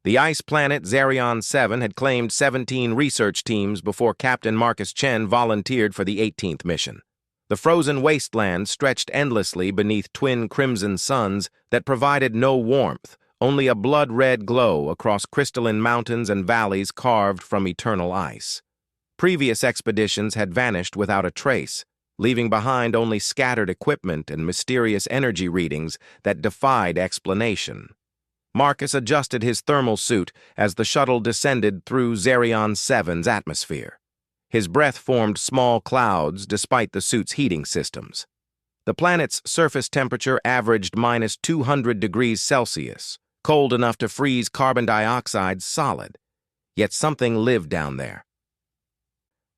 The ice planet Zarion 7 had claimed 17 research teams before Captain Marcus Chen volunteered for the 18th mission. The frozen wasteland stretched endlessly beneath twin crimson suns that provided no warmth, only a blood-red glow across crystalline mountains and valleys carved from eternal ice. Previous expeditions had vanished without a trace, leaving behind only scattered equipment and mysterious energy readings that defied explanation. Marcus adjusted his thermal suit as the shuttle descended through Zarion 7's atmosphere. His breath formed small clouds despite the suit's heating systems. The planet's surface temperature averaged minus 200 degrees Celsius, cold enough to freeze carbon dioxide solid. Yet something lived down there.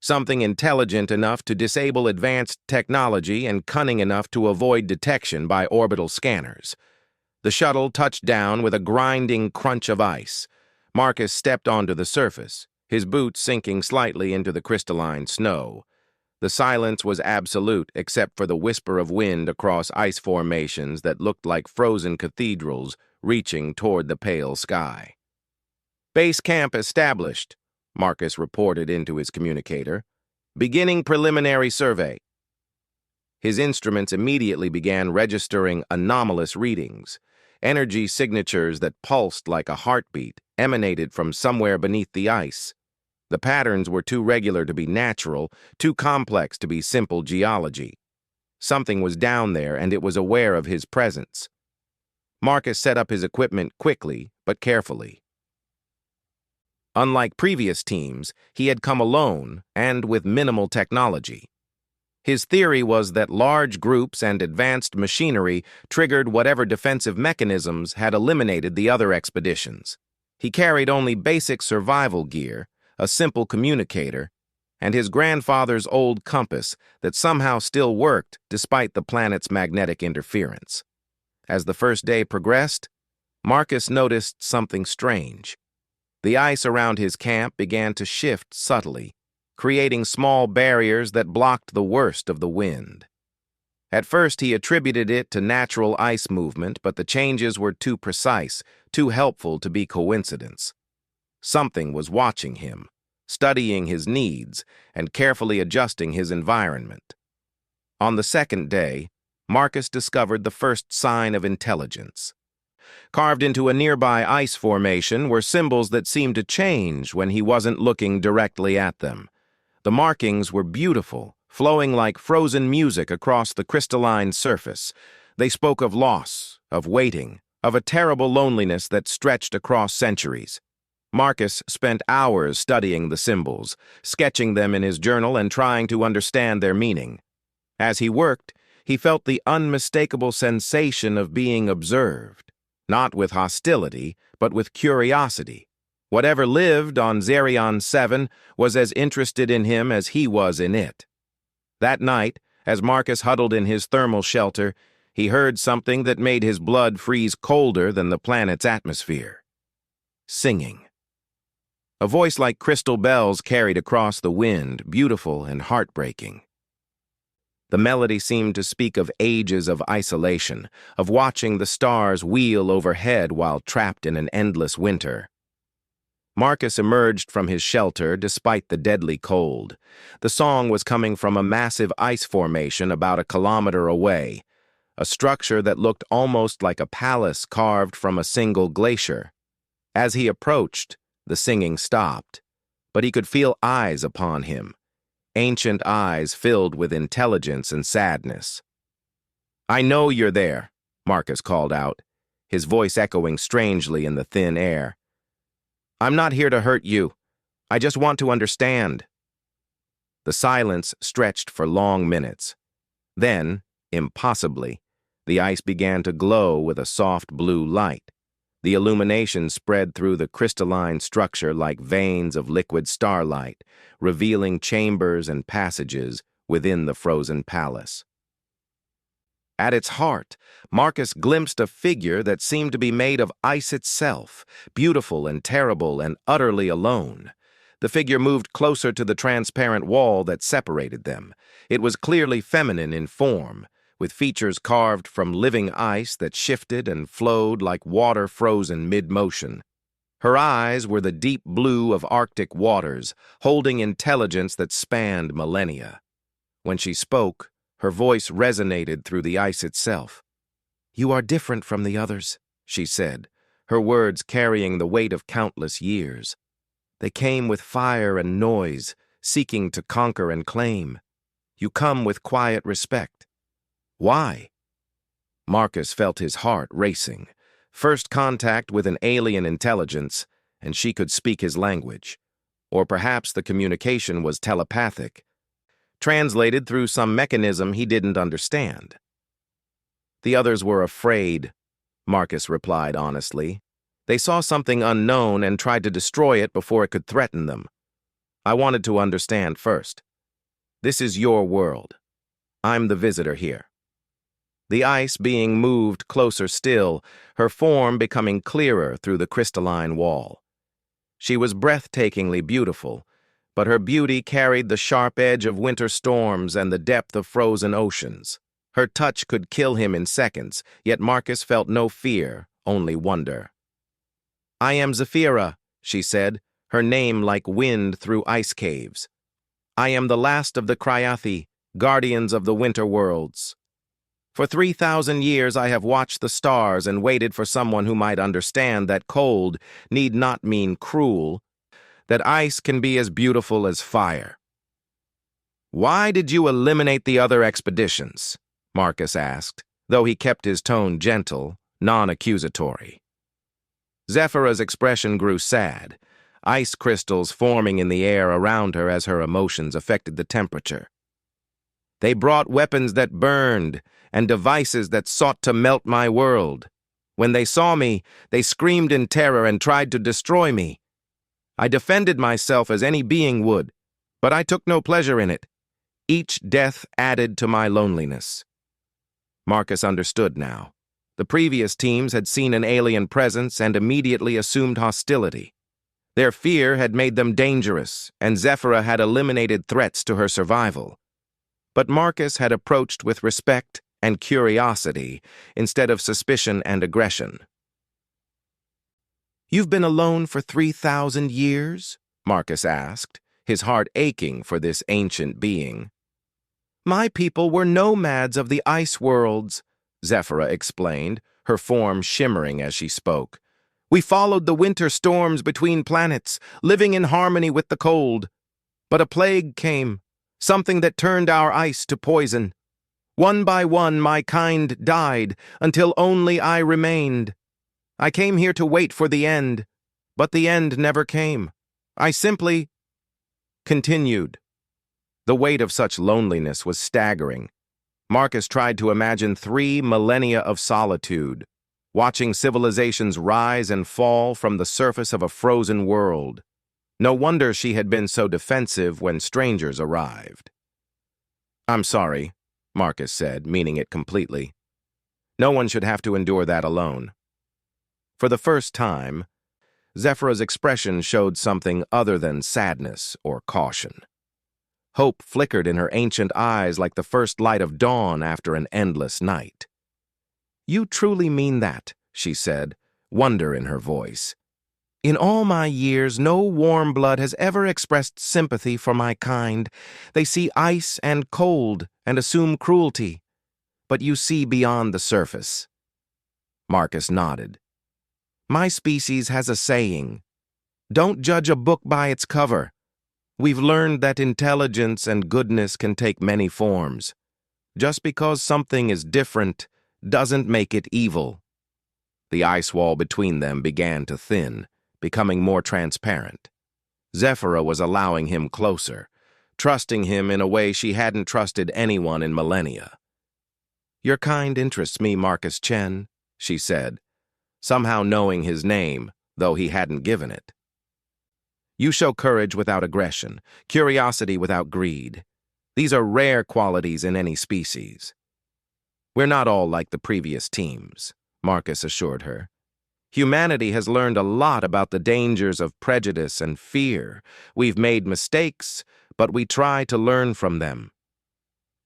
Something intelligent enough to disable advanced technology and cunning enough to avoid detection by orbital scanners. The shuttle touched down with a grinding crunch of ice. Marcus stepped onto the surface, his boots sinking slightly into the crystalline snow. The silence was absolute except for the whisper of wind across ice formations that looked like frozen cathedrals reaching toward the pale sky. "Base camp established," Marcus reported into his communicator. "Beginning preliminary survey." His instruments immediately began registering anomalous readings. Energy signatures that pulsed like a heartbeat emanated from somewhere beneath the ice. The patterns were too regular to be natural, too complex to be simple geology. Something was down there, and it was aware of his presence. Marcus set up his equipment quickly but carefully. Unlike previous teams, he had come alone and with minimal technology. His theory was that large groups and advanced machinery triggered whatever defensive mechanisms had eliminated the other expeditions. He carried only basic survival gear, a simple communicator, and his grandfather's old compass that somehow still worked despite the planet's magnetic interference. As the first day progressed, Marcus noticed something strange. The ice around his camp began to shift subtly, creating small barriers that blocked the worst of the wind. At first, he attributed it to natural ice movement, but the changes were too precise, too helpful to be coincidence. Something was watching him, studying his needs, and carefully adjusting his environment. On the second day, Marcus discovered the first sign of intelligence. Carved into a nearby ice formation were symbols that seemed to change when he wasn't looking directly at them. The markings were beautiful, flowing like frozen music across the crystalline surface. They spoke of loss, of waiting, of a terrible loneliness that stretched across centuries. Marcus spent hours studying the symbols, sketching them in his journal and trying to understand their meaning. As he worked, he felt the unmistakable sensation of being observed, not with hostility, but with curiosity. Whatever lived on Zarion 7 was as interested in him as he was in it. That night, as Marcus huddled in his thermal shelter, he heard something that made his blood freeze colder than the planet's atmosphere. Singing. A voice like crystal bells carried across the wind, beautiful and heartbreaking. The melody seemed to speak of ages of isolation, of watching the stars wheel overhead while trapped in an endless winter. Marcus emerged from his shelter despite the deadly cold. The song was coming from a massive ice formation about a kilometer away, a structure that looked almost like a palace carved from a single glacier. As he approached, the singing stopped, but he could feel eyes upon him, ancient eyes filled with intelligence and sadness. "I know you're there," Marcus called out, his voice echoing strangely in the thin air. "I'm not here to hurt you. I just want to understand." The silence stretched for long minutes. Then, impossibly, the ice began to glow with a soft blue light. The illumination spread through the crystalline structure like veins of liquid starlight, revealing chambers and passages within the frozen palace. At its heart, Marcus glimpsed a figure that seemed to be made of ice itself, beautiful and terrible and utterly alone. The figure moved closer to the transparent wall that separated them. It was clearly feminine in form, with features carved from living ice that shifted and flowed like water frozen mid-motion. Her eyes were the deep blue of Arctic waters, holding intelligence that spanned millennia. When she spoke, her voice resonated through the ice itself. "You are different from the others," she said, her words carrying the weight of countless years. "They came with fire and noise, seeking to conquer and claim. You come with quiet respect. Why?" Marcus felt his heart racing. First contact with an alien intelligence, and she could speak his language. Or perhaps the communication was telepathic, translated through some mechanism he didn't understand. "The others were afraid," Marcus replied honestly. "They saw something unknown and tried to destroy it before it could threaten them. I wanted to understand first. This is your world. I'm the visitor here." The ice being moved closer still, her form becoming clearer through the crystalline wall. She was breathtakingly beautiful, but her beauty carried the sharp edge of winter storms and the depth of frozen oceans. Her touch could kill him in seconds, yet Marcus felt no fear, only wonder. "I am Zephyra," she said, her name like wind through ice caves. "I am the last of the Cryathi, guardians of the winter worlds. For 3,000 years I have watched the stars and waited for someone who might understand that cold need not mean cruel, that ice can be as beautiful as fire." "Why did you eliminate the other expeditions?" Marcus asked, though he kept his tone gentle, non-accusatory. Zephyra's expression grew sad, ice crystals forming in the air around her as her emotions affected the temperature. "They brought weapons that burned and devices that sought to melt my world. When they saw me, they screamed in terror and tried to destroy me. I defended myself as any being would, but I took no pleasure in it. Each death added to my loneliness." Marcus understood now. The previous teams had seen an alien presence and immediately assumed hostility. Their fear had made them dangerous, and Zephyra had eliminated threats to her survival. But Marcus had approached with respect and curiosity instead of suspicion and aggression. "You've been alone for 3,000 years?" Marcus asked, his heart aching for this ancient being. "My people were nomads of the ice worlds," Zephyra explained, her form shimmering as she spoke. "We followed the winter storms between planets, living in harmony with the cold. But a plague came, something that turned our ice to poison. One by one, my kind died, until only I remained. I came here to wait for the end, but the end never came. I simply continued." The weight of such loneliness was staggering. Marcus tried to imagine 3 millennia of solitude, watching civilizations rise and fall from the surface of a frozen world. No wonder she had been so defensive when strangers arrived. "I'm sorry," Marcus said, meaning it completely. "No one should have to endure that alone." For the first time, Zephyra's expression showed something other than sadness or caution. Hope flickered in her ancient eyes like the first light of dawn after an endless night. "You truly mean that," she said, wonder in her voice. "In all my years, no warm blood has ever expressed sympathy for my kind. They see ice and cold and assume cruelty. But you see beyond the surface." Marcus nodded. "My species has a saying, 'Don't judge a book by its cover.' We've learned that intelligence and goodness can take many forms. Just because something is different doesn't make it evil." The ice wall between them began to thin, becoming more transparent. Zephyra was allowing him closer, trusting him in a way she hadn't trusted anyone in millennia. "Your kind interests me, Marcus Chen," she said, somehow knowing his name, though he hadn't given it. "You show courage without aggression, curiosity without greed. These are rare qualities in any species." "We're not all like the previous teams," Marcus assured her. "Humanity has learned a lot about the dangers of prejudice and fear. We've made mistakes, but we try to learn from them."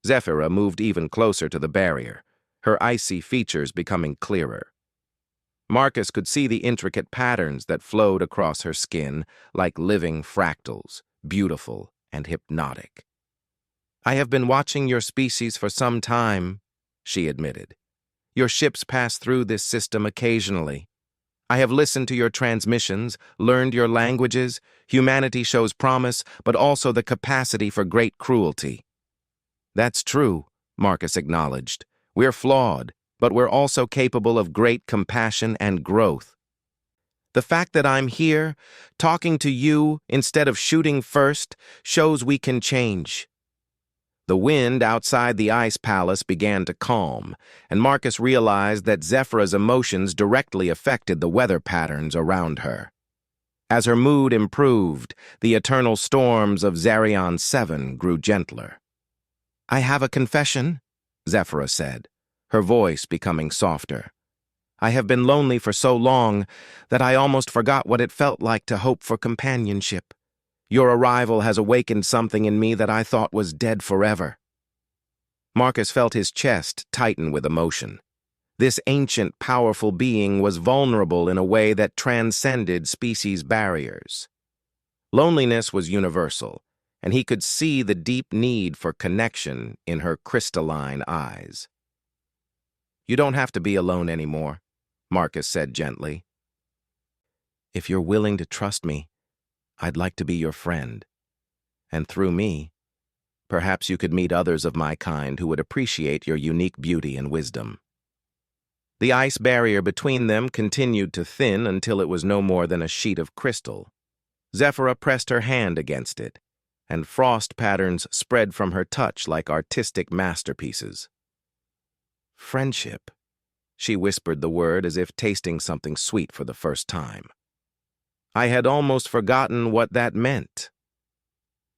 Zephyra moved even closer to the barrier, her icy features becoming clearer. Marcus could see the intricate patterns that flowed across her skin like living fractals, beautiful and hypnotic. "I have been watching your species for some time," she admitted. "Your ships pass through this system occasionally. I have listened to your transmissions, learned your languages. Humanity shows promise, but also the capacity for great cruelty." "That's true," Marcus acknowledged. "We're flawed, but we're also capable of great compassion and growth. The fact that I'm here, talking to you instead of shooting first, shows we can change." The wind outside the ice palace began to calm, and Marcus realized that Zephyra's emotions directly affected the weather patterns around her. As her mood improved, the eternal storms of Zarion 7 grew gentler. "I have a confession," Zephyra said, her voice becoming softer. "I have been lonely for so long that I almost forgot what it felt like to hope for companionship. Your arrival has awakened something in me that I thought was dead forever." Marcus felt his chest tighten with emotion. This ancient, powerful being was vulnerable in a way that transcended species barriers. Loneliness was universal, and he could see the deep need for connection in her crystalline eyes. "You don't have to be alone anymore," Marcus said gently. "If you're willing to trust me, I'd like to be your friend. And through me, perhaps you could meet others of my kind who would appreciate your unique beauty and wisdom." The ice barrier between them continued to thin until it was no more than a sheet of crystal. Zephyra pressed her hand against it, and frost patterns spread from her touch like artistic masterpieces. "Friendship," she whispered the word as if tasting something sweet for the first time. "I had almost forgotten what that meant."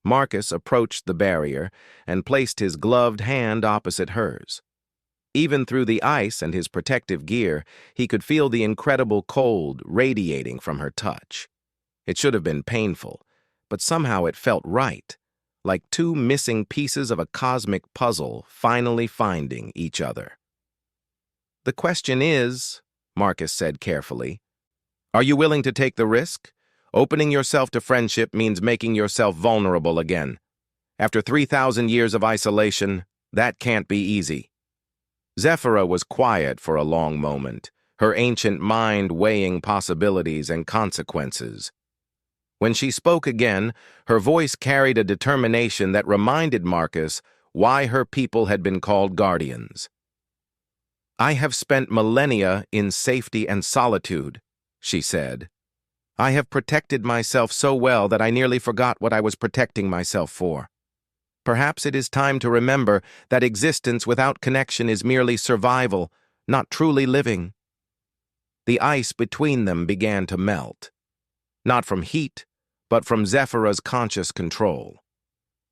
Marcus approached the barrier and placed his gloved hand opposite hers. Even through the ice and his protective gear, he could feel the incredible cold radiating from her touch. It should have been painful, but somehow it felt right, like two missing pieces of a cosmic puzzle finally finding each other. "The question is," Marcus said carefully, "are you willing to take the risk? Opening yourself to friendship means making yourself vulnerable again. After 3,000 years of isolation, that can't be easy." Zephyra was quiet for a long moment, her ancient mind weighing possibilities and consequences. When she spoke again, her voice carried a determination that reminded Marcus why her people had been called guardians. "I have spent millennia in safety and solitude," she said. "I have protected myself so well that I nearly forgot what I was protecting myself for. Perhaps it is time to remember that existence without connection is merely survival, not truly living." The ice between them began to melt, not from heat, but from Zephyra's conscious control.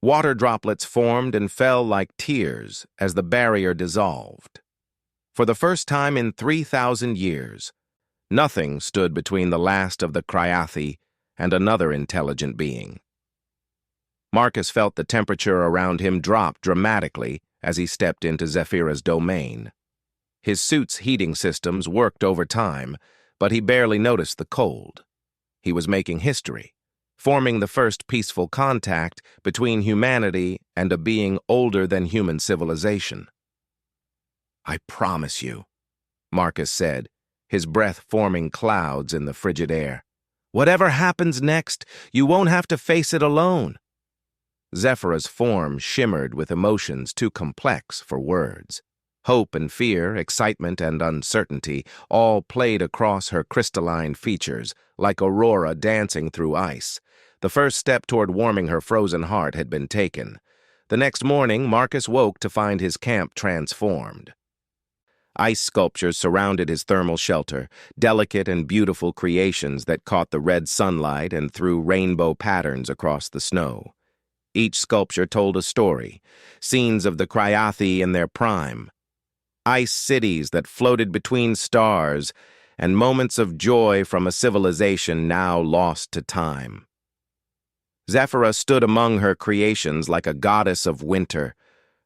Water droplets formed and fell like tears as the barrier dissolved. For the first time in 3,000 years, nothing stood between the last of the Cryathi and another intelligent being. Marcus felt the temperature around him drop dramatically as he stepped into Zephyra's domain. His suit's heating systems worked over time, but he barely noticed the cold. He was making history, forming the first peaceful contact between humanity and a being older than human civilization. "I promise you," Marcus said, his breath forming clouds in the frigid air. "Whatever happens next, you won't have to face it alone." Zephyra's form shimmered with emotions too complex for words. Hope and fear, excitement and uncertainty, all played across her crystalline features, like aurora dancing through ice. The first step toward warming her frozen heart had been taken. The next morning, Marcus woke to find his camp transformed. Ice sculptures surrounded his thermal shelter, delicate and beautiful creations that caught the red sunlight and threw rainbow patterns across the snow. Each sculpture told a story, scenes of the Cryathi in their prime, ice cities that floated between stars, and moments of joy from a civilization now lost to time. Zephyra stood among her creations like a goddess of winter,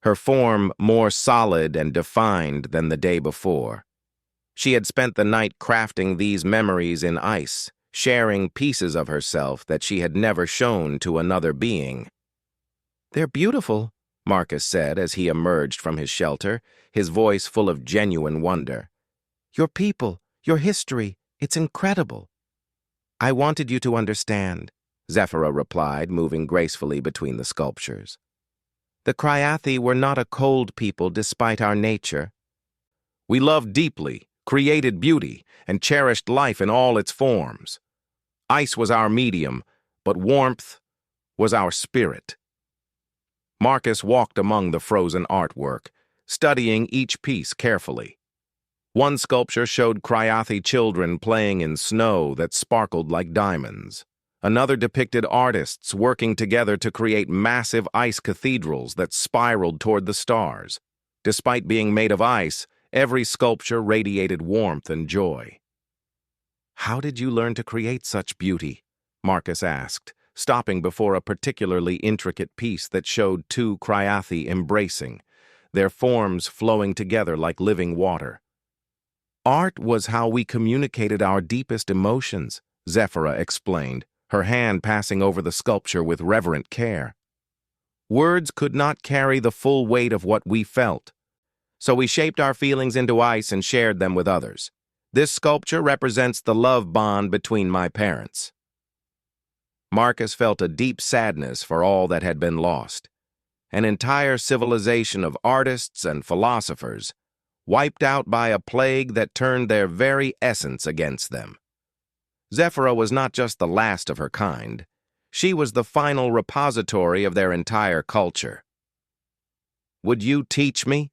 her form more solid and defined than the day before. She had spent the night crafting these memories in ice, sharing pieces of herself that she had never shown to another being. "They're beautiful," Marcus said as he emerged from his shelter, his voice full of genuine wonder. "Your people, your history, it's incredible." "I wanted you to understand," Zephyra replied, moving gracefully between the sculptures. "The Cryathi were not a cold people despite our nature. We loved deeply, created beauty, and cherished life in all its forms. Ice was our medium, but warmth was our spirit." Marcus walked among the frozen artwork, studying each piece carefully. One sculpture showed Cryathi children playing in snow that sparkled like diamonds. Another depicted artists working together to create massive ice cathedrals that spiraled toward the stars. Despite being made of ice, every sculpture radiated warmth and joy. "How did you learn to create such beauty?" Marcus asked, stopping before a particularly intricate piece that showed two Cryathi embracing, their forms flowing together like living water. "Art was how we communicated our deepest emotions," Zephyra explained, her hand passing over the sculpture with reverent care. "Words could not carry the full weight of what we felt, so we shaped our feelings into ice and shared them with others. This sculpture represents the love bond between my parents." Marcus felt a deep sadness for all that had been lost. An entire civilization of artists and philosophers, wiped out by a plague that turned their very essence against them. Zephyra was not just the last of her kind. She was the final repository of their entire culture. "Would you teach me?"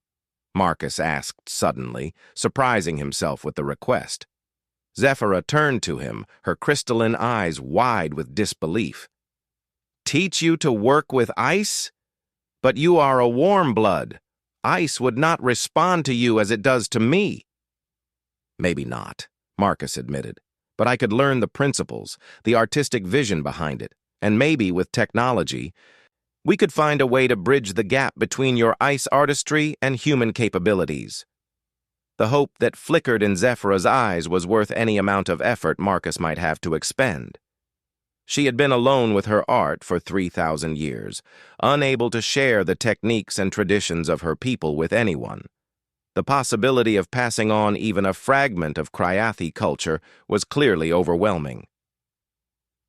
Marcus asked suddenly, surprising himself with the request. Zephyra turned to him, her crystalline eyes wide with disbelief. "Teach you to work with ice? But you are a warm blood. Ice would not respond to you as it does to me." "Maybe not," Marcus admitted, "but I could learn the principles, the artistic vision behind it, and maybe with technology, we could find a way to bridge the gap between your ice artistry and human capabilities." The hope that flickered in Zephyra's eyes was worth any amount of effort Marcus might have to expend. She had been alone with her art for 3,000 years, unable to share the techniques and traditions of her people with anyone. The possibility of passing on even a fragment of Cryathi culture was clearly overwhelming.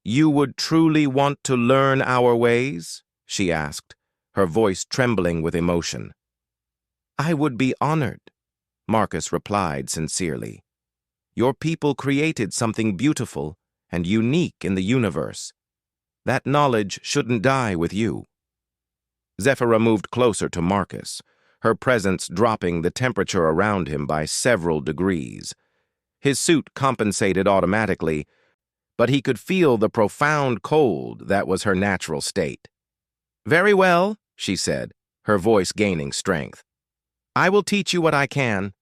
"You would truly want to learn our ways?" she asked, her voice trembling with emotion. "I would be honored," Marcus replied sincerely. "Your people created something beautiful and unique in the universe. That knowledge shouldn't die with you." Zephyra moved closer to Marcus, her presence dropping the temperature around him by several degrees. His suit compensated automatically, but he could feel the profound cold that was her natural state. "Very well," she said, her voice gaining strength. "I will teach you what I can.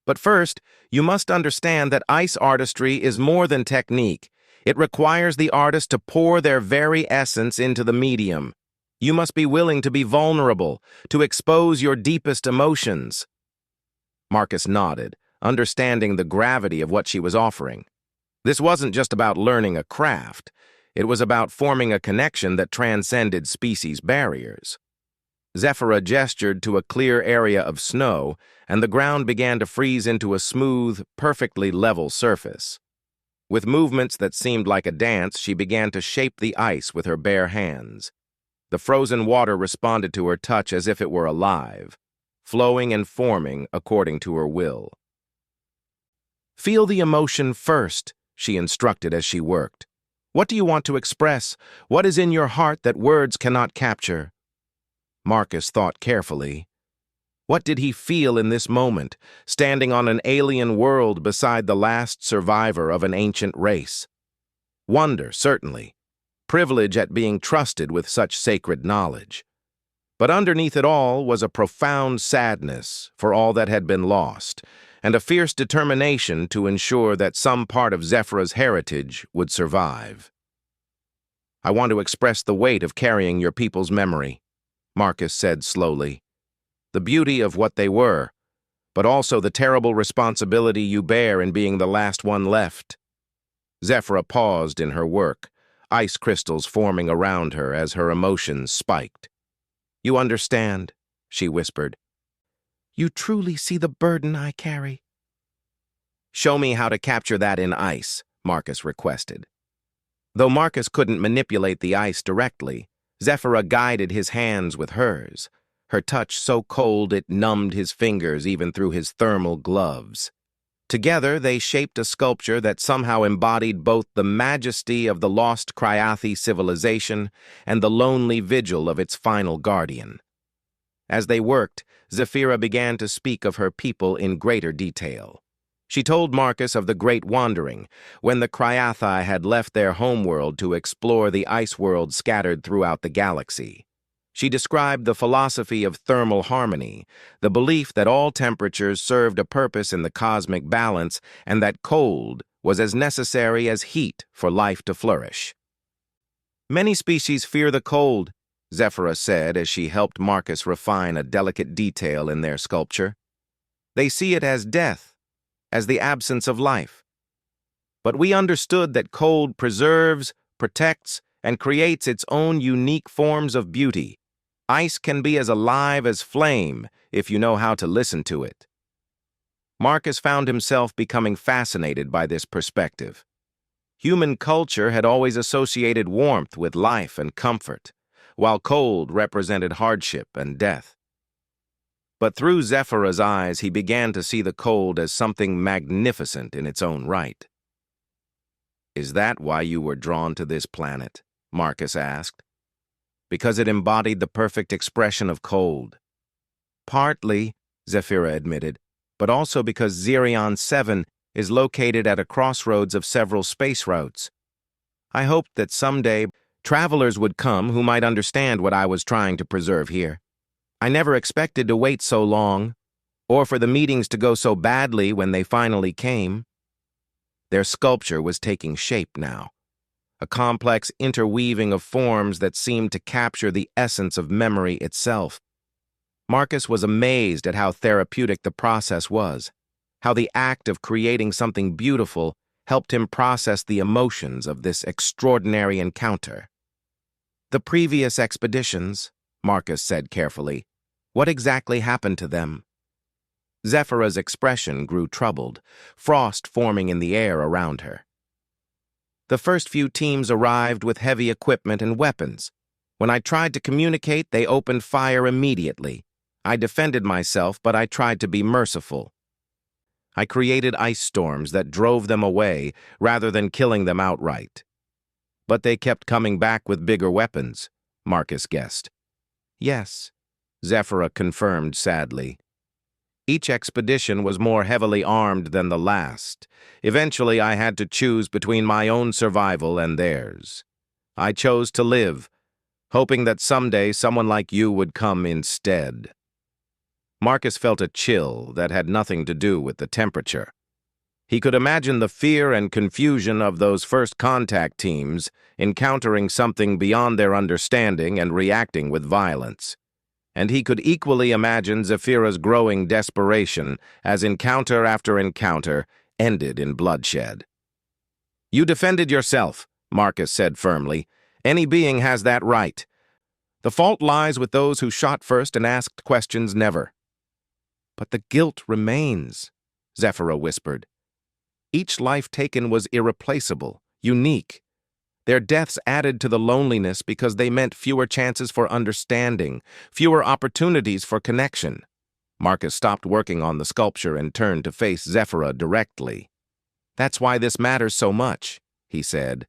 But first, you must understand that ice artistry is more than technique. It requires the artist to pour their very essence into the medium. You must be willing to be vulnerable, to expose your deepest emotions." Marcus nodded, understanding the gravity of what she was offering. This wasn't just about learning a craft. It was about forming a connection that transcended species barriers. Zephyra gestured to a clear area of snow, and the ground began to freeze into a smooth, perfectly level surface. With movements that seemed like a dance, she began to shape the ice with her bare hands. The frozen water responded to her touch as if it were alive, flowing and forming according to her will. "Feel the emotion first," she instructed as she worked. "What do you want to express? What is in your heart that words cannot capture?" Marcus thought carefully. What did he feel in this moment, standing on an alien world beside the last survivor of an ancient race? Wonder, certainly. Privilege at being trusted with such sacred knowledge. But underneath it all was a profound sadness for all that had been lost, and a fierce determination to ensure that some part of Zephyra's heritage would survive. "I want to express the weight of carrying your people's memory," Marcus said slowly. "The beauty of what they were, but also the terrible responsibility you bear in being the last one left. Zephyra paused in her work, ice crystals forming around her as her emotions spiked. "You understand," she whispered. "You truly see the burden I carry." "Show me how to capture that in ice," Marcus requested. Though Marcus couldn't manipulate the ice directly, Zephyra guided his hands with hers, her touch so cold it numbed his fingers even through his thermal gloves. Together, they shaped a sculpture that somehow embodied both the majesty of the lost Cryathi civilization and the lonely vigil of its final guardian. As they worked, Zephyra began to speak of her people in greater detail. She told Marcus of the Great Wandering, when the Cryathi had left their homeworld to explore the ice world scattered throughout the galaxy. She described the philosophy of thermal harmony, the belief that all temperatures served a purpose in the cosmic balance and that cold was as necessary as heat for life to flourish. "Many species fear the cold," Zephyra said as she helped Marcus refine a delicate detail in their sculpture. "They see it as death, as the absence of life. But we understood that cold preserves, protects, and creates its own unique forms of beauty. Ice can be as alive as flame if you know how to listen to it." Marcus found himself becoming fascinated by this perspective. Human culture had always associated warmth with life and comfort, while cold represented hardship and death. But through Zephyra's eyes, he began to see the cold as something magnificent in its own right. "Is that why you were drawn to this planet?" Marcus asked. "Because it embodied the perfect expression of cold." "Partly," Zephyra admitted, "but also because Zerion 7 is located at a crossroads of several space routes. I hoped that someday travelers would come who might understand what I was trying to preserve here. I never expected to wait so long, or for the meetings to go so badly when they finally came." Their sculpture was taking shape now, a complex interweaving of forms that seemed to capture the essence of memory itself. Marcus was amazed at how therapeutic the process was, how the act of creating something beautiful helped him process the emotions of this extraordinary encounter. "The previous expeditions," Marcus said carefully, "what exactly happened to them?" Zephyra's expression grew troubled, frost forming in the air around her. "The first few teams arrived with heavy equipment and weapons. When I tried to communicate, they opened fire immediately. I defended myself, but I tried to be merciful. I created ice storms that drove them away rather than killing them outright. But they kept coming back with bigger weapons," Marcus guessed. "Yes," Zephyra confirmed sadly. "Each expedition was more heavily armed than the last. Eventually, I had to choose between my own survival and theirs. I chose to live, hoping that someday someone like you would come instead." Marcus felt a chill that had nothing to do with the temperature. He could imagine the fear and confusion of those first contact teams encountering something beyond their understanding and reacting with violence. And he could equally imagine Zephyra's growing desperation as encounter after encounter ended in bloodshed. "You defended yourself," Marcus said firmly. "Any being has that right. The fault lies with those who shot first and asked questions never." "But the guilt remains," Zephyra whispered. "Each life taken was irreplaceable, unique. Their deaths added to the loneliness because they meant fewer chances for understanding, fewer opportunities for connection." Marcus stopped working on the sculpture and turned to face Zephyra directly. "That's why this matters so much," he said.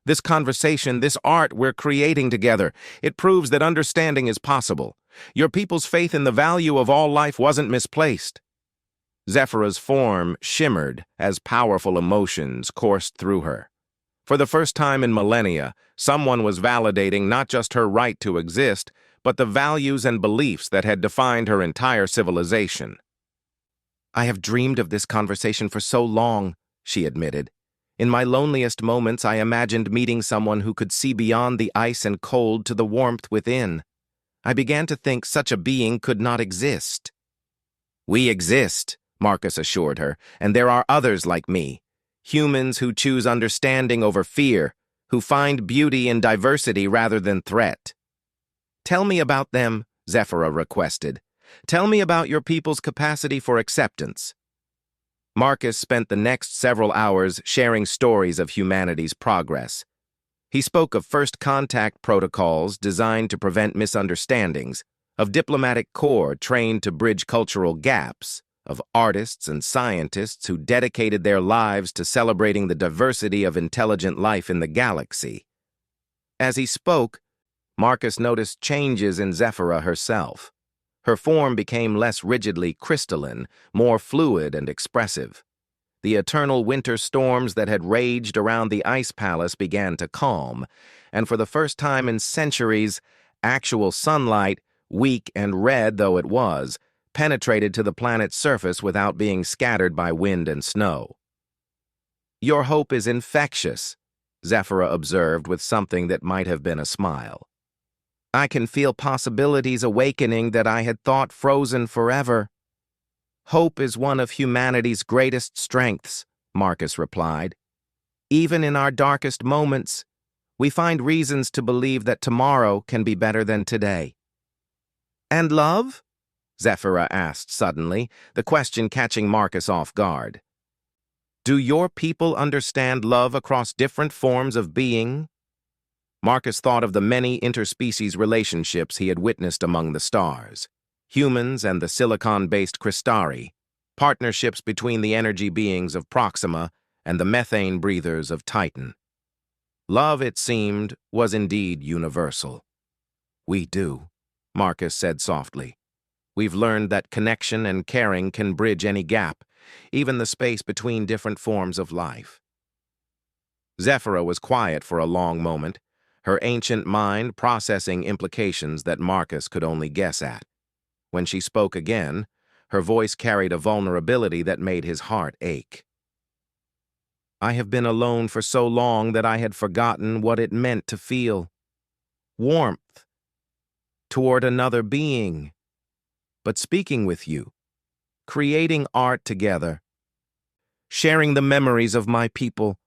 "This conversation, this art we're creating together, it proves that understanding is possible. Your people's faith in the value of all life wasn't misplaced." Zephyra's form shimmered as powerful emotions coursed through her. For the first time in millennia, someone was validating not just her right to exist, but the values and beliefs that had defined her entire civilization. "I have dreamed of this conversation for so long," she admitted. "In my loneliest moments, I imagined meeting someone who could see beyond the ice and cold to the warmth within. I began to think such a being could not exist." We exist, Marcus assured her, and there are others like me. Humans who choose understanding over fear, who find beauty in diversity rather than threat. Tell me about them, Zephyra requested. Tell me about your people's capacity for acceptance. Marcus spent the next several hours sharing stories of humanity's progress. He spoke of first contact protocols designed to prevent misunderstandings, of diplomatic corps trained to bridge cultural gaps, of artists and scientists who dedicated their lives to celebrating the diversity of intelligent life in the galaxy. As he spoke, Marcus noticed changes in Zephyra herself. Her form became less rigidly crystalline, more fluid and expressive. The eternal winter storms that had raged around the ice palace began to calm, and for the first time in centuries, actual sunlight, weak and red though it was, penetrated to the planet's surface without being scattered by wind and snow. Your hope is infectious, Zephyra observed with something that might have been a smile. I can feel possibilities awakening that I had thought frozen forever. Hope is one of humanity's greatest strengths, Marcus replied. Even in our darkest moments, we find reasons to believe that tomorrow can be better than today. And love? Zephyra asked suddenly, the question catching Marcus off guard. Do your people understand love across different forms of being? Marcus thought of the many interspecies relationships he had witnessed among the stars. Humans and the silicon-based Crystari, partnerships between the energy beings of Proxima and the methane breathers of Titan. Love, it seemed, was indeed universal. We do, Marcus said softly. We've learned that connection and caring can bridge any gap, even the space between different forms of life. Zephyra was quiet for a long moment, her ancient mind processing implications that Marcus could only guess at. When she spoke again, her voice carried a vulnerability that made his heart ache. I have been alone for so long that I had forgotten what it meant to feel warmth toward another being. But speaking with you, creating art together, sharing the memories of my people,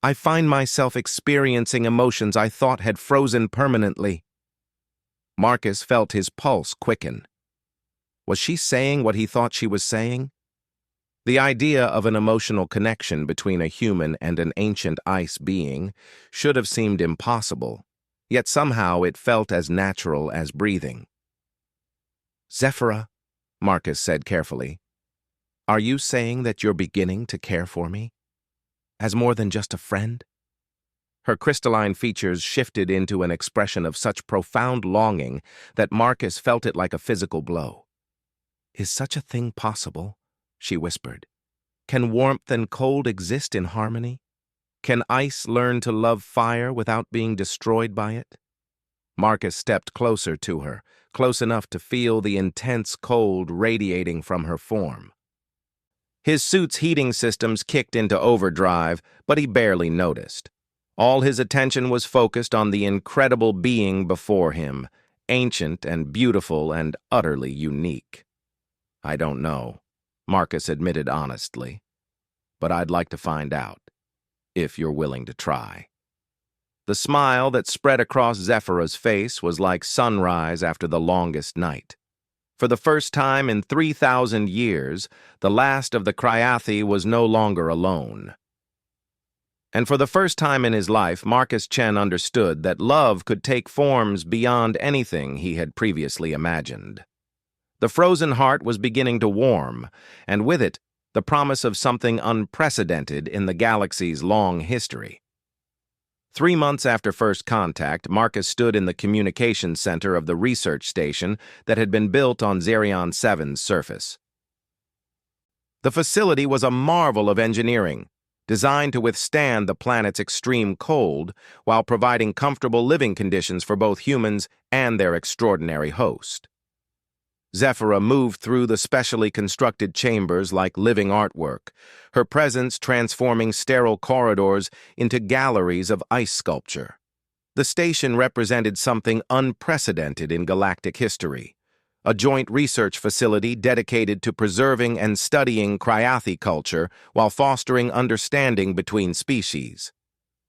I find myself experiencing emotions I thought had frozen permanently. Marcus felt his pulse quicken. Was she saying what he thought she was saying? The idea of an emotional connection between a human and an ancient ice being should have seemed impossible, yet somehow it felt as natural as breathing. Zephyra, Marcus said carefully, are you saying that you're beginning to care for me? As more than just a friend? Her crystalline features shifted into an expression of such profound longing that Marcus felt it like a physical blow. Is such a thing possible? She whispered. Can warmth and cold exist in harmony? Can ice learn to love fire without being destroyed by it? Marcus stepped closer to her, close enough to feel the intense cold radiating from her form. His suit's heating systems kicked into overdrive, but he barely noticed. All his attention was focused on the incredible being before him, ancient and beautiful and utterly unique. I don't know, Marcus admitted honestly, but I'd like to find out, if you're willing to try. The smile that spread across Zephyra's face was like sunrise after the longest night. For the first time in 3,000 years, the last of the Cryathi was no longer alone. And for the first time in his life, Marcus Chen understood that love could take forms beyond anything he had previously imagined. The frozen heart was beginning to warm, and with it, the promise of something unprecedented in the galaxy's long history. 3 months after first contact, Marcus stood in the communications center of the research station that had been built on Xerion 7's surface. The facility was a marvel of engineering, designed to withstand the planet's extreme cold while providing comfortable living conditions for both humans and their extraordinary host. Zephyra moved through the specially constructed chambers like living artwork, her presence transforming sterile corridors into galleries of ice sculpture. The station represented something unprecedented in galactic history, a joint research facility dedicated to preserving and studying cryathi culture while fostering understanding between species.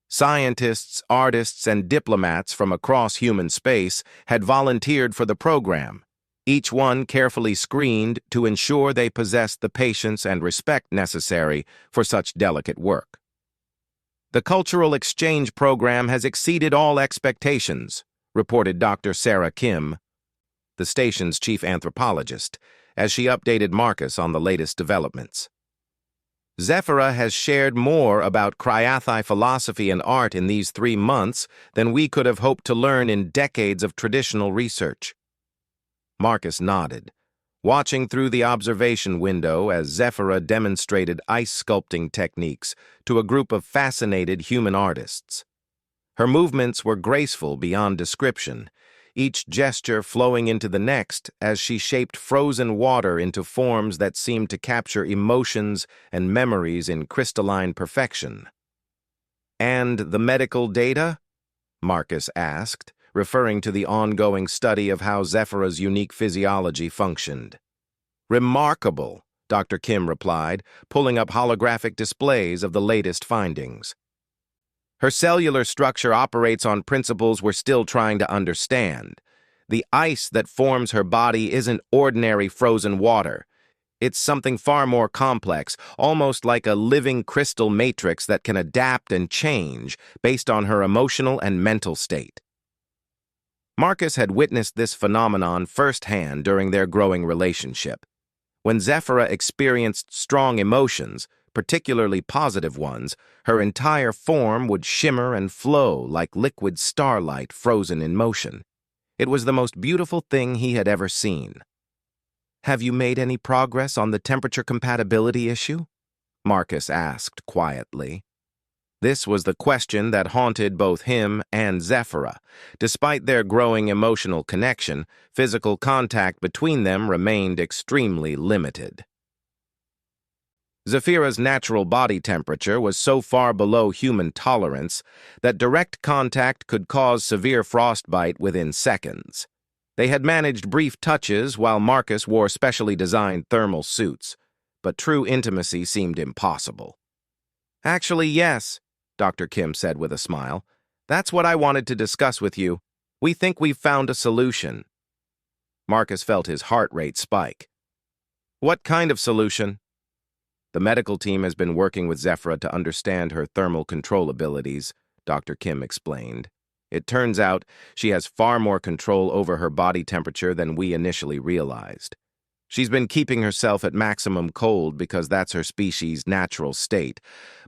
Scientists, artists, and diplomats from across human space had volunteered for the program, each one carefully screened to ensure they possessed the patience and respect necessary for such delicate work. The cultural exchange program has exceeded all expectations, reported Dr. Sarah Kim, the station's chief anthropologist, as she updated Marcus on the latest developments. Zephyra has shared more about cryathi philosophy and art in these 3 months than we could have hoped to learn in decades of traditional research. Marcus nodded, watching through the observation window as Zephyra demonstrated ice sculpting techniques to a group of fascinated human artists. Her movements were graceful beyond description, each gesture flowing into the next as she shaped frozen water into forms that seemed to capture emotions and memories in crystalline perfection. "And the medical data?" Marcus asked, referring to the ongoing study of how Zephyra's unique physiology functioned. "Remarkable," Dr. Kim replied, pulling up holographic displays of the latest findings. "Her cellular structure operates on principles we're still trying to understand. The ice that forms her body isn't ordinary frozen water. It's something far more complex, almost like a living crystal matrix that can adapt and change based on her emotional and mental state." Marcus had witnessed this phenomenon firsthand during their growing relationship. When Zephyra experienced strong emotions, particularly positive ones, her entire form would shimmer and flow like liquid starlight frozen in motion. It was the most beautiful thing he had ever seen. "Have you made any progress on the temperature compatibility issue?" Marcus asked quietly. This was the question that haunted both him and Zephyra. Despite their growing emotional connection, physical contact between them remained extremely limited. Zephyra's natural body temperature was so far below human tolerance that direct contact could cause severe frostbite within seconds. They had managed brief touches while Marcus wore specially designed thermal suits, but true intimacy seemed impossible. "Actually, yes," Dr. Kim said with a smile. "That's what I wanted to discuss with you. We think we've found a solution." Marcus felt his heart rate spike. "What kind of solution?" "The medical team has been working with Zephyra to understand her thermal control abilities," Dr. Kim explained. "It turns out she has far more control over her body temperature than we initially realized. She's been keeping herself at maximum cold because that's her species' natural state,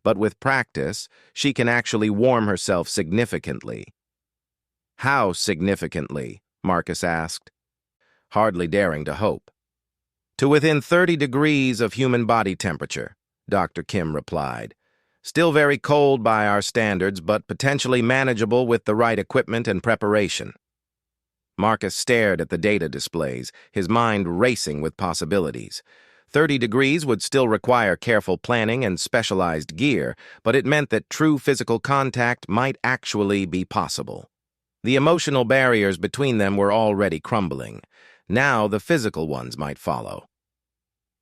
but with practice, she can actually warm herself significantly." "How significantly?" Marcus asked, hardly daring to hope. "To within 30 degrees of human body temperature," Dr. Kim replied. "Still very cold by our standards, but potentially manageable with the right equipment and preparation." Marcus stared at the data displays, his mind racing with possibilities. 30 degrees would still require careful planning and specialized gear, but it meant that true physical contact might actually be possible. The emotional barriers between them were already crumbling. Now the physical ones might follow.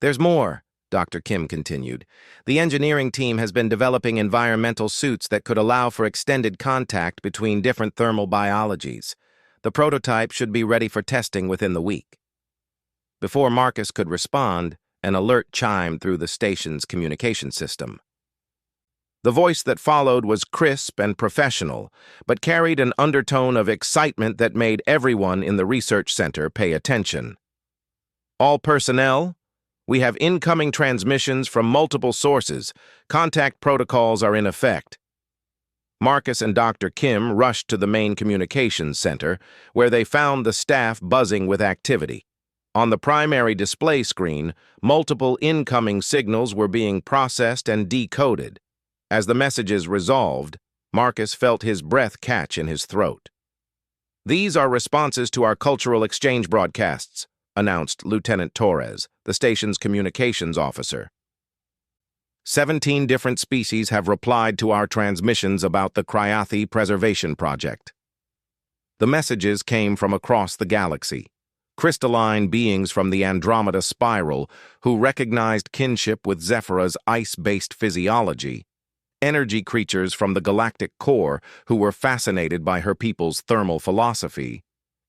"There's more," Dr. Kim continued. "The engineering team has been developing environmental suits that could allow for extended contact between different thermal biologies. The prototype should be ready for testing within the week." Before Marcus could respond, an alert chimed through the station's communication system. The voice that followed was crisp and professional, but carried an undertone of excitement that made everyone in the research center pay attention. "All personnel, we have incoming transmissions from multiple sources. Contact protocols are in effect." Marcus and Dr. Kim rushed to the main communications center, where they found the staff buzzing with activity. On the primary display screen, multiple incoming signals were being processed and decoded. As the messages resolved, Marcus felt his breath catch in his throat. "These are responses to our cultural exchange broadcasts," announced Lieutenant Torres, the station's communications officer. 17 different species have replied to our transmissions about the cryathi preservation project. The messages came from across the galaxy, crystalline beings from the Andromeda spiral who recognized kinship with Zephyra's ice-based physiology, energy creatures from the galactic core who were fascinated by her people's thermal philosophy,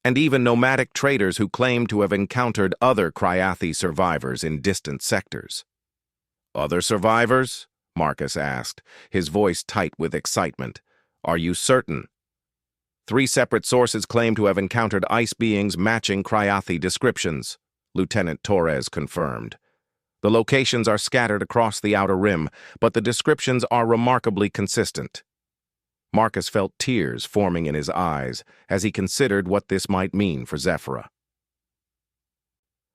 and even nomadic traders who claimed to have encountered other Cryathi survivors in distant sectors. "Other survivors?" Marcus asked, his voice tight with excitement. "Are you certain?" "3 separate sources claim to have encountered ice beings matching Cryathi descriptions," Lieutenant Torres confirmed. "The locations are scattered across the outer rim, but the descriptions are remarkably consistent." Marcus felt tears forming in his eyes as he considered what this might mean for Zephyra.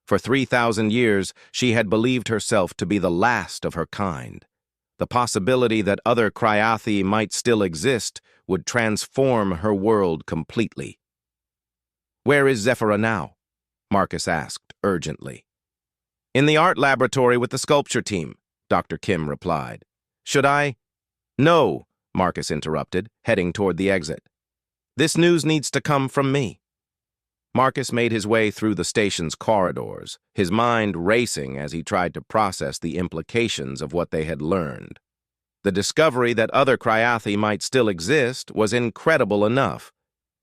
For 3,000 years, she had believed herself to be the last of her kind. The possibility that other Cryathi might still exist would transform her world completely. "Where is Zephyra now?" Marcus asked urgently. "In the art laboratory with the sculpture team," Dr. Kim replied. "Should I?" "No," Marcus interrupted, heading toward the exit. "This news needs to come from me." Marcus made his way through the station's corridors, his mind racing as he tried to process the implications of what they had learned. The discovery that other Cryathi might still exist was incredible enough,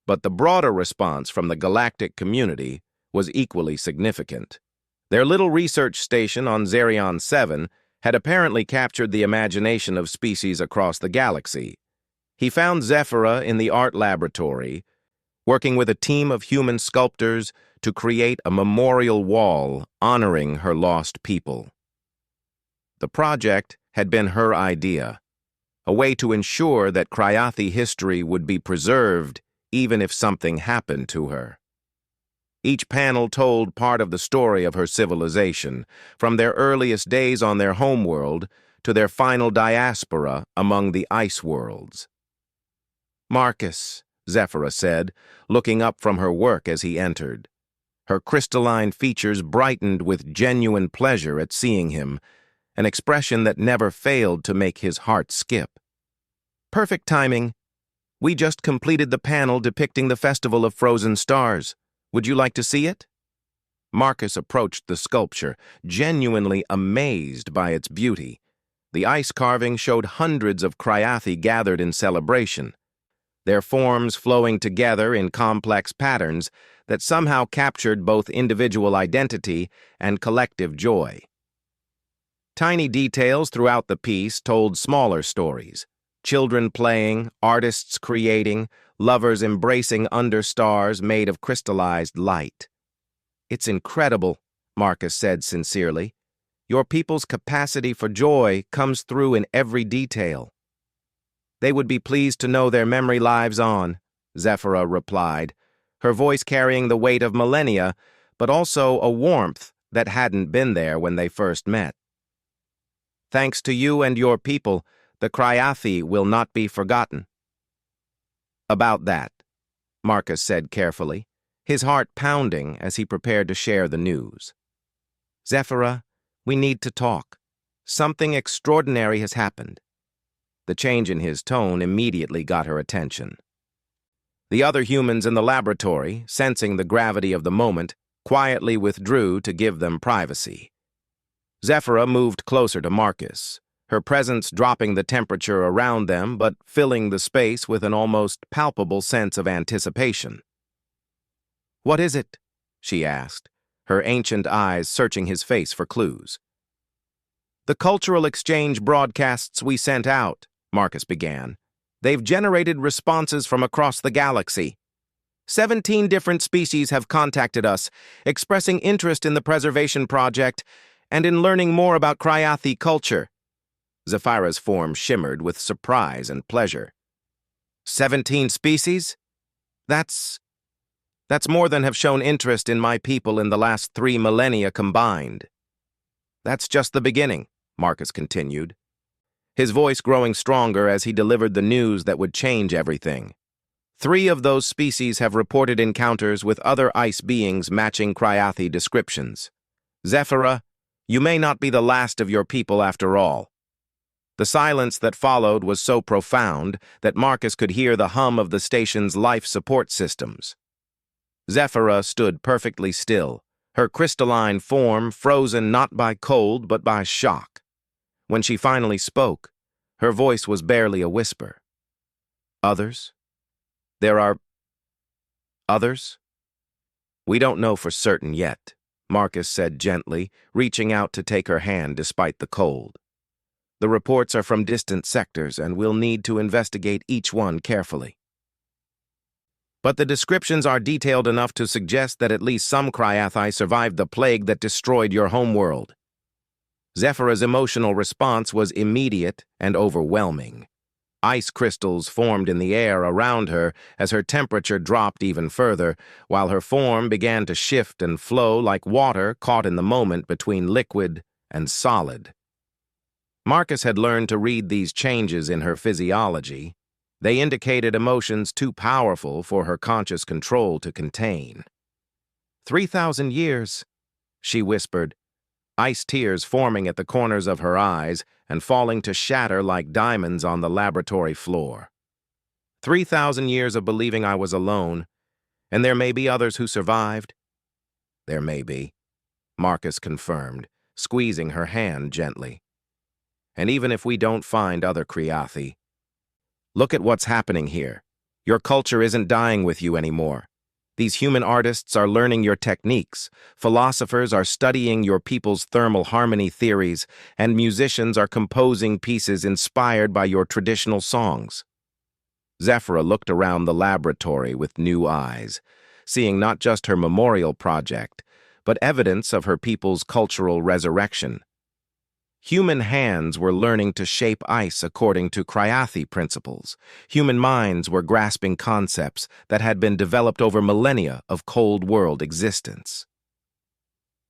but the broader response from the galactic community was equally significant. Their little research station on Zerion 7 had apparently captured the imagination of species across the galaxy. He found Zephyra in the art laboratory, working with a team of human sculptors to create a memorial wall honoring her lost people. The project had been her idea, a way to ensure that Cryathi history would be preserved even if something happened to her. Each panel told part of the story of her civilization, from their earliest days on their homeworld to their final diaspora among the ice worlds. "Marcus," Zephyra said, looking up from her work as he entered. Her crystalline features brightened with genuine pleasure at seeing him, an expression that never failed to make his heart skip. "Perfect timing. We just completed the panel depicting the Festival of Frozen Stars. Would you like to see it?" Marcus approached the sculpture, genuinely amazed by its beauty. The ice carving showed hundreds of Cryathi gathered in celebration, their forms flowing together in complex patterns that somehow captured both individual identity and collective joy. Tiny details throughout the piece told smaller stories: children playing, artists creating, lovers embracing under stars made of crystallized light. "It's incredible," Marcus said sincerely. "Your people's capacity for joy comes through in every detail." "They would be pleased to know their memory lives on," Zephyra replied, her voice carrying the weight of millennia, but also a warmth that hadn't been there when they first met. "Thanks to you and your people, the Cryathi will not be forgotten." "About that," Marcus said carefully, his heart pounding as he prepared to share the news. "Zephyra, we need to talk. Something extraordinary has happened." The change in his tone immediately got her attention. The other humans in the laboratory, sensing the gravity of the moment, quietly withdrew to give them privacy. Zephyra moved closer to Marcus, her presence dropping the temperature around them but filling the space with an almost palpable sense of anticipation. "What is it?" she asked, her ancient eyes searching his face for clues. "The cultural exchange broadcasts we sent out," Marcus began. "They've generated responses from across the galaxy. 17 different species have contacted us, expressing interest in the preservation project and in learning more about Cryathi culture." Zephyra's form shimmered with surprise and pleasure. 17 species? That's more than have shown interest in my people in the last 3 millennia combined." "That's just the beginning," Marcus continued, his voice growing stronger as he delivered the news that would change everything. 3 of those species have reported encounters with other ice beings matching Cryathi descriptions. Zephyra, you may not be the last of your people after all." The silence that followed was so profound that Marcus could hear the hum of the station's life support systems. Zephyra stood perfectly still, her crystalline form frozen not by cold but by shock. When she finally spoke, her voice was barely a whisper. Others? There are others? We don't know for certain yet, Marcus said gently, reaching out to take her hand despite the cold. The reports are from distant sectors, and we'll need to investigate each one carefully. But the descriptions are detailed enough to suggest that at least some Cryathi survived the plague that destroyed your homeworld. Zephyra's emotional response was immediate and overwhelming. Ice crystals formed in the air around her as her temperature dropped even further, while her form began to shift and flow like water caught in the moment between liquid and solid. Marcus had learned to read these changes in her physiology. They indicated emotions too powerful for her conscious control to contain. 3,000 years, she whispered, ice tears forming at the corners of her eyes and falling to shatter like diamonds on the laboratory floor. 3,000 years of believing I was alone, and there may be others who survived. There may be, Marcus confirmed, squeezing her hand gently. And even if we don't find other Cryathi, look at what's happening here. Your culture isn't dying with you anymore. These human artists are learning your techniques, philosophers are studying your people's thermal harmony theories, and musicians are composing pieces inspired by your traditional songs. Zephyra looked around the laboratory with new eyes, seeing not just her memorial project, but evidence of her people's cultural resurrection. Human hands were learning to shape ice according to Cryathi principles. Human minds were grasping concepts that had been developed over millennia of cold world existence.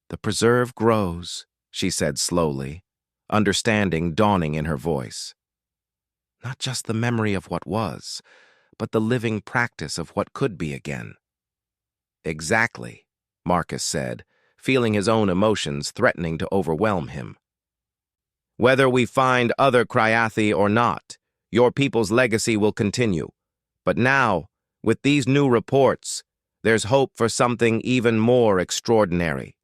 The preserve grows, she said slowly, understanding dawning in her voice. Not just the memory of what was, but the living practice of what could be again. Exactly, Marcus said, feeling his own emotions threatening to overwhelm him. Whether we find other Cryathi or not, your people's legacy will continue. But now, with these new reports, there's hope for something even more extraordinary.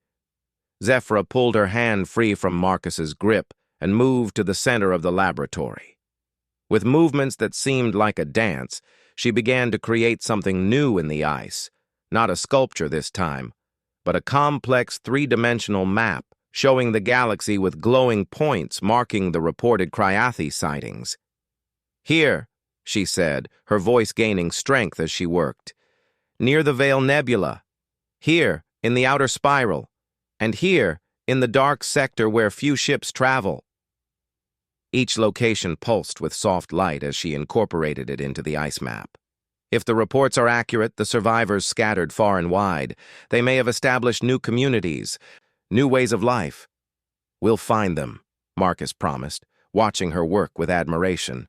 Zephyra pulled her hand free from Marcus's grip and moved to the center of the laboratory. With movements that seemed like a dance, she began to create something new in the ice, not a sculpture this time, but a complex three-dimensional map showing the galaxy with glowing points marking the reported Cryathi sightings. Here, she said, her voice gaining strength as she worked, near the Veil Nebula, here in the outer spiral, and here in the dark sector where few ships travel. Each location pulsed with soft light as she incorporated it into the ice map. If the reports are accurate, the survivors scattered far and wide. They may have established new communities, new ways of life. We'll find them, Marcus promised, watching her work with admiration.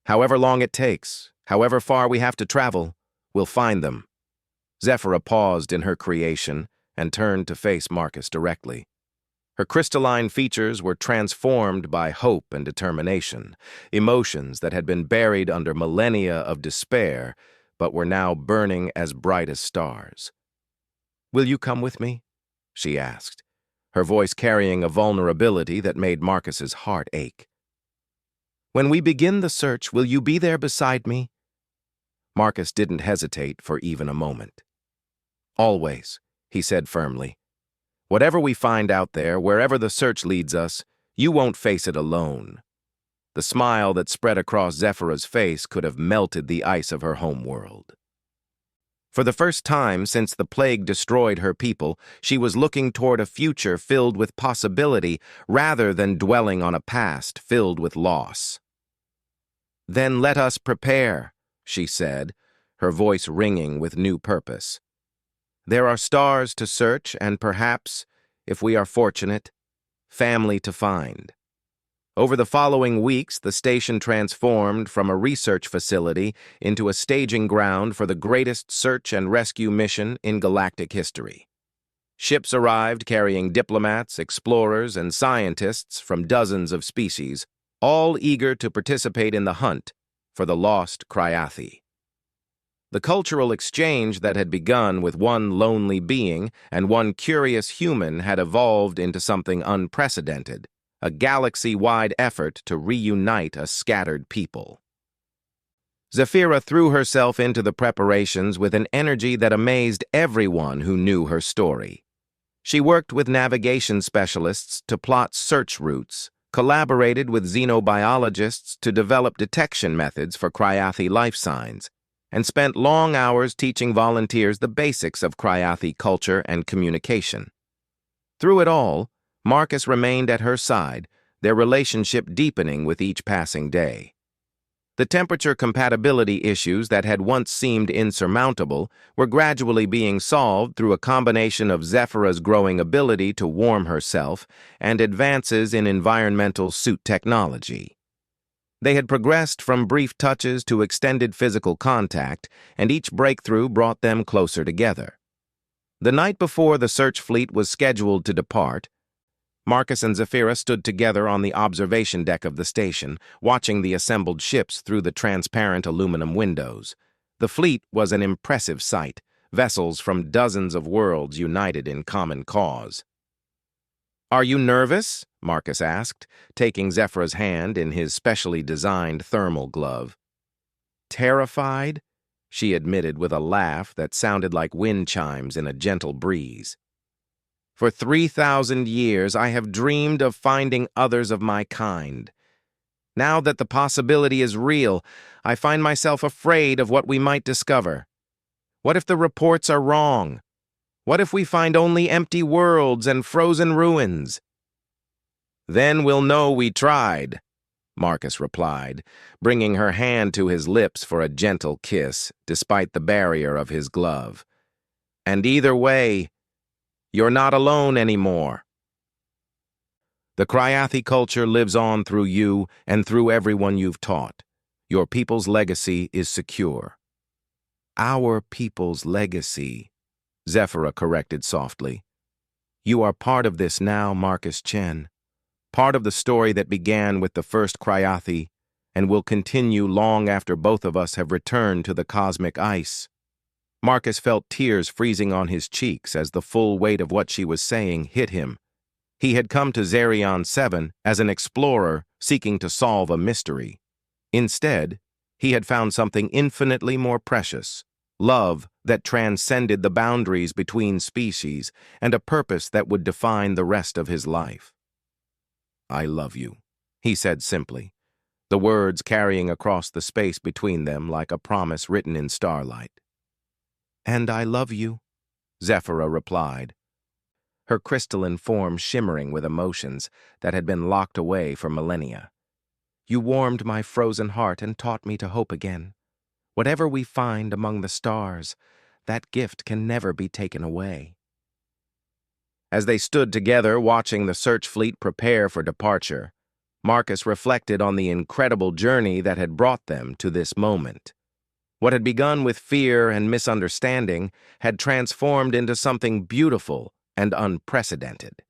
However long it takes, however far we have to travel, we'll find them. Zephyra paused in her creation and turned to face Marcus directly. Her crystalline features were transformed by hope and determination, emotions that had been buried under millennia of despair, but were now burning as bright as stars. Will you come with me? She asked, her voice carrying a vulnerability that made Marcus's heart ache. When we begin the search, will you be there beside me? Marcus didn't hesitate for even a moment. Always, he said firmly. Whatever we find out there, wherever the search leads us, you won't face it alone. The smile that spread across Zephyra's face could have melted the ice of her homeworld. For the first time since the plague destroyed her people, she was looking toward a future filled with possibility rather than dwelling on a past filled with loss. Then let us prepare, she said, her voice ringing with new purpose. There are stars to search and perhaps, if we are fortunate, family to find. Over the following weeks, the station transformed from a research facility into a staging ground for the greatest search and rescue mission in galactic history. Ships arrived carrying diplomats, explorers, and scientists from dozens of species, all eager to participate in the hunt for the lost Cryathi. The cultural exchange that had begun with one lonely being and one curious human had evolved into something unprecedented, a galaxy-wide effort to reunite a scattered people. Zephyra threw herself into the preparations with an energy that amazed everyone who knew her story. She worked with navigation specialists to plot search routes, collaborated with xenobiologists to develop detection methods for Cryathi life signs, and spent long hours teaching volunteers the basics of Cryathi culture and communication. Through it all, Marcus remained at her side, their relationship deepening with each passing day. The temperature compatibility issues that had once seemed insurmountable were gradually being solved through a combination of Zephyra's growing ability to warm herself and advances in environmental suit technology. They had progressed from brief touches to extended physical contact, and each breakthrough brought them closer together. The night before the search fleet was scheduled to depart, Marcus and Zephyra stood together on the observation deck of the station, watching the assembled ships through the transparent aluminum windows. The fleet was an impressive sight, vessels from dozens of worlds united in common cause. "Are you nervous?" Marcus asked, taking Zephyra's hand in his specially designed thermal glove. "Terrified?" she admitted with a laugh that sounded like wind chimes in a gentle breeze. "For 3,000 years, I have dreamed of finding others of my kind. Now that the possibility is real, I find myself afraid of what we might discover. What if the reports are wrong? What if we find only empty worlds and frozen ruins?" "Then we'll know we tried," Marcus replied, bringing her hand to his lips for a gentle kiss, despite the barrier of his glove. "And either way, you're not alone anymore. The Cryathi culture lives on through you and through everyone you've taught. Your people's legacy is secure." "Our people's legacy," Zephyra corrected softly. "You are part of this now, Marcus Chen. Part of the story that began with the first Cryathi and will continue long after both of us have returned to the cosmic ice." Marcus felt tears freezing on his cheeks as the full weight of what she was saying hit him. He had come to Zarion 7 as an explorer seeking to solve a mystery. Instead, he had found something infinitely more precious, love that transcended the boundaries between species, and a purpose that would define the rest of his life. "I love you," he said simply, the words carrying across the space between them like a promise written in starlight. "And I love you," Zephyra replied, her crystalline form shimmering with emotions that had been locked away for millennia. "You warmed my frozen heart and taught me to hope again. Whatever we find among the stars, that gift can never be taken away." As they stood together watching the search fleet prepare for departure, Marcus reflected on the incredible journey that had brought them to this moment. What had begun with fear and misunderstanding had transformed into something beautiful and unprecedented.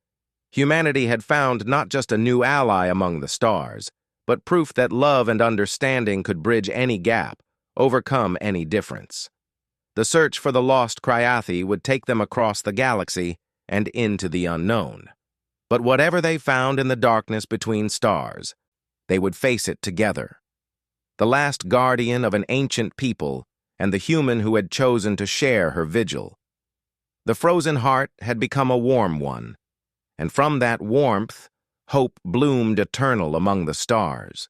Humanity had found not just a new ally among the stars, but proof that love and understanding could bridge any gap, overcome any difference. The search for the lost Cryathi would take them across the galaxy and into the unknown. But whatever they found in the darkness between stars, they would face it together. The last guardian of an ancient people and the human who had chosen to share her vigil. The frozen heart had become a warm one, and from that warmth, hope bloomed eternal among the stars.